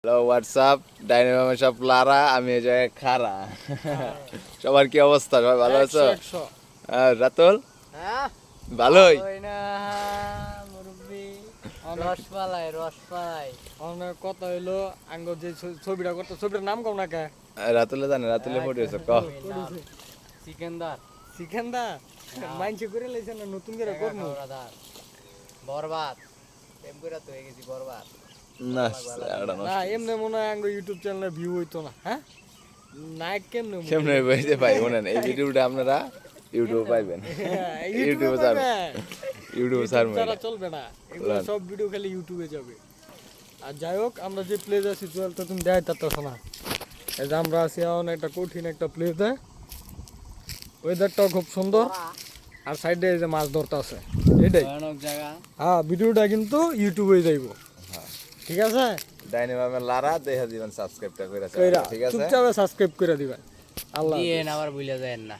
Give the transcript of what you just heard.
Hello WhatsApp ডাইনামামে সব লারা আমি এই জায়গায় খারা সবার কি অবস্থা সবাই ভালো আছো রাতুল হ্যাঁ ভালোই না মুরব্বি রসমালাই অনেক কথা হইলো আঙ্গ যে ছবিটা করতে ছবিটার নাম কম না কে রাতুলে জানে রাতুলে পড়িয়েছে ক সিকেন্দার সিকেন্দার মাইনছে করে লাইছে না নতুন করে করমু বরবাদ প্রেম করে তো হয়ে গেছি বরবাদ না না এমনি মনে হয় আঙ্গ ইউটিউব চ্যানেলে ভিউ হইতো না হ্যাঁ নায়ক কেমনে কেমনে বইতে পাই মনে এই ভিডিওটা আপনারা ইউটিউবে পাইবেন ইউটিউবে ইউটিউবে সারবেন ছাড়া চলবে না এগুলো সব ভিডিও খালি ইউটিউবে যাবে আর যাই হোক আমরা যে প্লেস আছি জুয়েল তো তুমি দেয় তার না এই যে আমরা আছি এখন একটা কঠিন একটা প্লেসে ওয়েদারটাও খুব সুন্দর আর সাইডে এই যে মাছ ধরতে আছে এটাই হ্যাঁ ভিডিওটা কিন্তু ইউটিউবে যাইব ঠিক আছে ডাইনামামে লারা দেখা দিবেন সাবস্ক্রাইবটা করে ঠিক আছে চুপচাপ সাবস্ক্রাইব করে দিবেন আল্লাহ আবার ভুলে যায় না।